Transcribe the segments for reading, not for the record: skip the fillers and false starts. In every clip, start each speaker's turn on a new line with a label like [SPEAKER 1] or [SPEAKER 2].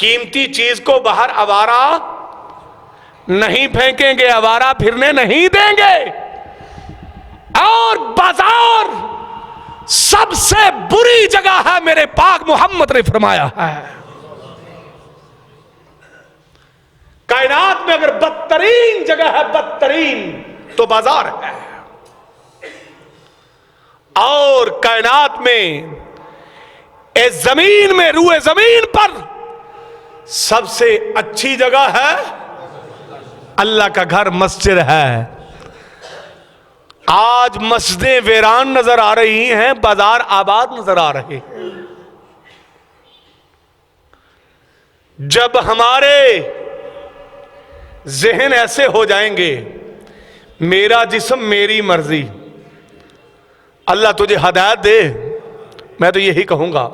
[SPEAKER 1] कीमती चीज को बाहर आवारा नहीं फेंकेंगे, आवारा फिरने नहीं देंगे। और बाजार सबसे बुरी जगह है, मेरे पाक मोहम्मद ने फरमाया है। कायनात में अगर बदतरीन जगह है, बदतरीन, तो बाजार है। और कायनात में, इस जमीन में, रूए जमीन पर सबसे अच्छी जगह है अल्लाह का घर, मस्जिद है। आज मस्जिदें वीरान नजर आ रही हैं, बाजार आबाद नजर आ रहे हैं। जब हमारे जहन ऐसे हो जाएंगे, मेरा जिस्म मेरी मर्जी, अल्लाह तुझे हदायत दे, मैं तो यही कहूंगा।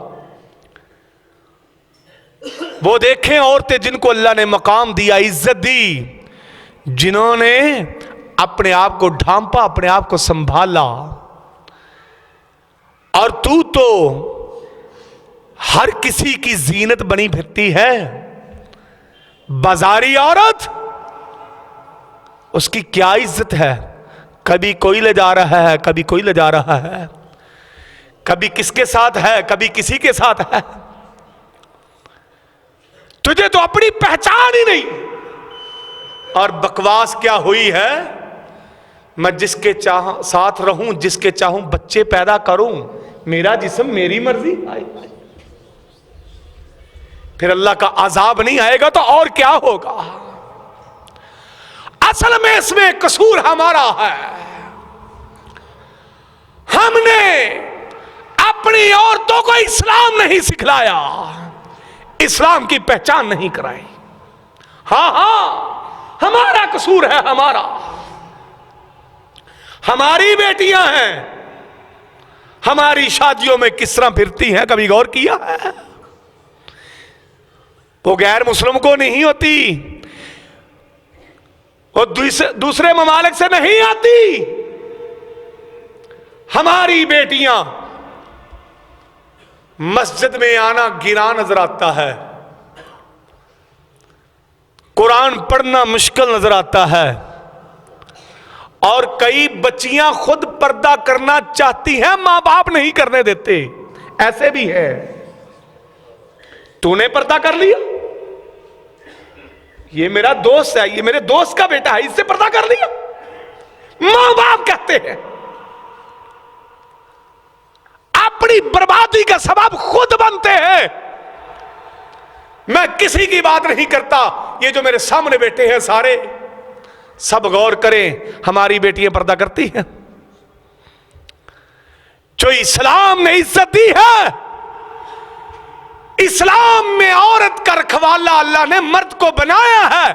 [SPEAKER 1] वो देखें औरतें जिनको अल्लाह ने मकाम दिया, इज्जत दी, जिन्होंने अपने आप को ढांपा, अपने आप को संभाला। और तू तो हर किसी की जीनत बनी फिरती है। बाजारी औरत, उसकी क्या इज्जत है? कभी कोई ले जा रहा है, कभी कोई ले जा रहा है, कभी किसके साथ है, कभी किसी के साथ है। तुझे तो अपनी पहचान ही नहीं। और बकवास क्या हुई है, मैं जिसके साथ रहूं, जिसके चाहूं बच्चे पैदा करूं, मेरा जिस्म मेरी मर्जी। फिर अल्लाह का अजाब नहीं आएगा तो और क्या होगा? असल में इसमें कसूर हमारा है। हमने अपनी औरतों को इस्लाम नहीं सिखलाया, इस्लाम की पहचान नहीं कराई। हां, हमारा कसूर है, हमारा। हमारी बेटियां हैं, हमारी शादियों में किस तरह फिरती हैं, कभी गौर किया है? वो गैर मुस्लिम को नहीं होती, वो दूसरे ममालिक से नहीं आती। हमारी बेटियां मस्जिद में आना गिरा नजर आता है, कुरान पढ़ना मुश्किल नजर आता है। और कई बच्चियां खुद पर्दा करना चाहती हैं, मां बाप नहीं करने देते, ऐसे भी है। तूने पर्दा कर लिया, ये मेरा दोस्त है, ये मेरे दोस्त का बेटा है, इससे पर्दा कर लिया, मां बाप कहते हैं। अपनी बर्बादी का सबब खुद बनते हैं। मैं किसी की बात नहीं करता, ये जो मेरे सामने बैठे हैं सारे, सब गौर करें, हमारी बेटियां पर्दा करती हैं। जो इस्लाम ने इज्जत दी है, इस्लाम में औरत का रखवाला अल्लाह ने मर्द को बनाया है।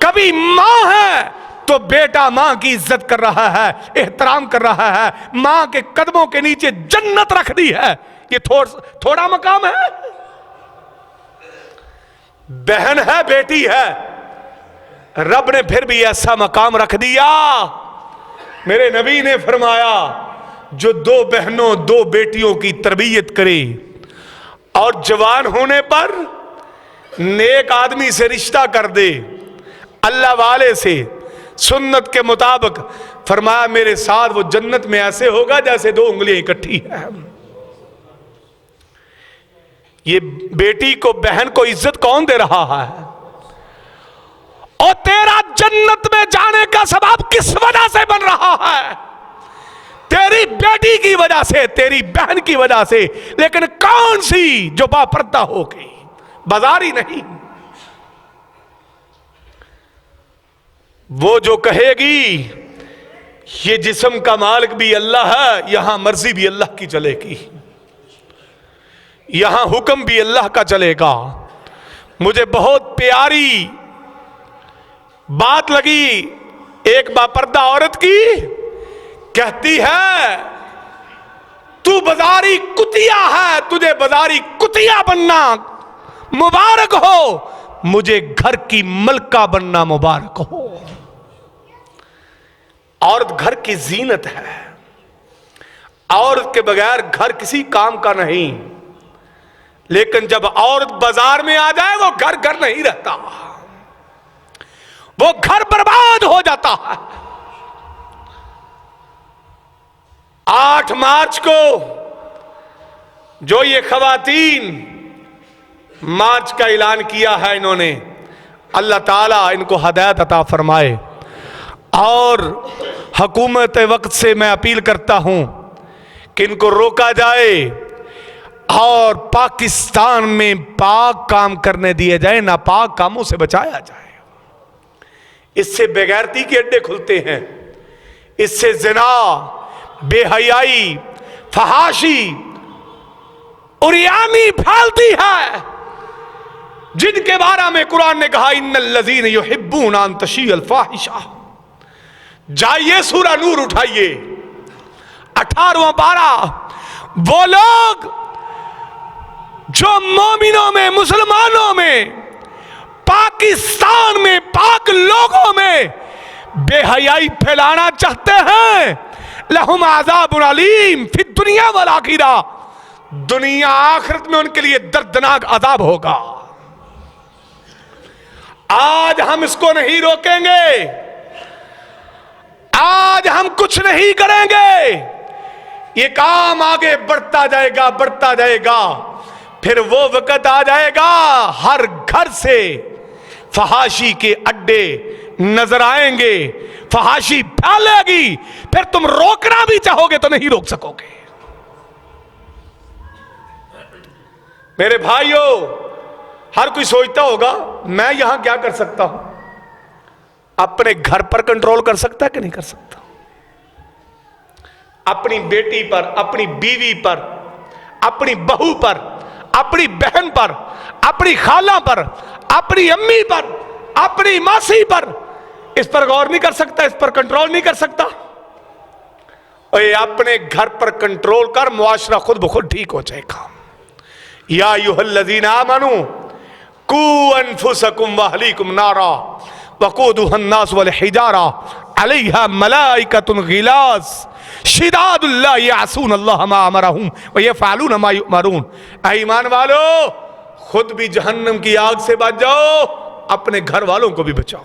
[SPEAKER 1] कभी मां है तो बेटा मां की इज्जत कर रहा है, एहतराम कर रहा है, मां के कदमों के नीचे जन्नत रख दी है। ये थोड़ा मकाम है? बहन है, बेटी है, रब ने फिर भी ऐसा मकाम रख दिया। मेरे नबी ने फरमाया, जो दो बहनों, दो बेटियों की तरबियत करे और जवान होने पर नेक आदमी से रिश्ता कर दे, अल्लाह वाले से, सुन्नत के मुताबिक, फरमाया मेरे साथ वो जन्नत में ऐसे होगा जैसे दो उंगलियां इकट्ठी है। ये बेटी को, बहन को इज्जत कौन दे रहा है? और तेरा जन्नत में जाने का सबब किस वजह से बन रहा है? तेरी बेटी की वजह से, तेरी बहन की वजह से। लेकिन कौन सी? जो बापर्दा हो गई, बाजारी नहीं। वो जो कहेगी ये जिस्म का मालिक भी अल्लाह है, यहां मर्जी भी अल्लाह की चलेगी, यहां हुक्म भी अल्लाह का चलेगा। मुझे बहुत प्यारी बात लगी एक बापर्दा औरत की, कहती है तू बाजारी कुतिया है, तुझे बाजारी कुतिया बनना मुबारक हो, मुझे घर की मलका बनना मुबारक हो। औरत घर की जीनत है, औरत के बगैर घर किसी काम का नहीं। लेकिन जब औरत बाजार में आ जाए वो घर घर नहीं रहता, वो घर बर्बाद हो जाता है। 8 मार्च को जो ये खवातीन मार्च का ऐलान किया है इन्होंने, अल्लाह ताला इनको हदायत अता फरमाए। और हुकूमत वक्त से मैं अपील करता हूं कि इनको रोका जाए और पाकिस्तान में पाक काम करने दिए जाए, नापाक कामों से बचाया जाए। इससे बेगैरती के अड्डे खुलते हैं, इससे जिना, बेहयाई, फहाशी, उरियानी फैलती है, जिनके बारे में कुरान ने कहा इन्नल लज़ीन युहिब्बूना अन तशीअल फाहिशा। जाइए सूरा नूर उठाइए 18वां पारा। वो लोग जो मोमिनों में, मुसलमानों में, पाकिस्तान में, पाक लोगों में बेहयाई फैलाना चाहते हैं, लहुम आज़ाबुन अलीम फि दुनिया वल आखिरा, दुनिया आखिरत में उनके लिए दर्दनाक अजाब होगा। आज हम इसको नहीं रोकेंगे, आज हम कुछ नहीं करेंगे, ये काम आगे बढ़ता जाएगा, बढ़ता जाएगा। फिर वो वक्त आ जाएगा हर घर से फहाशी के अड्डे नजर आएंगे, फहाशी फैलेगी, फिर तुम रोकना भी चाहोगे तो नहीं रोक सकोगे। मेरे भाइयों, हर कोई सोचता होगा मैं यहां क्या कर सकता हूं। अपने घर पर कंट्रोल कर सकता है कि नहीं कर सकता? अपनी बेटी पर, अपनी बीवी पर, अपनी बहू पर, अपनी बहन पर, अपनी खाला पर, अपनी अम्मी पर, अपनी मासी पर, इस पर गौर नहीं कर सकता, इस पर कंट्रोल नहीं कर सकता। और अपने घर पर कंट्रोल कर, मुआशरा खुद ब खुद ठीक हो जाएगा। या अय्युहल्लज़ीना आमनू कू अनफुसकुम व अहलीकुम नारा वक़ूदुहन नास वल हिजारा अलैहा मलाइकतुन गिलाज़ शिदादुन ला यासून अल्लाह मा अमरहुम व यफ़अलून मा युअमरून। ऐ ईमान वालो, खुद भी जहन्नम की आग से बच जाओ, अपने घर वालों को भी बचाओ।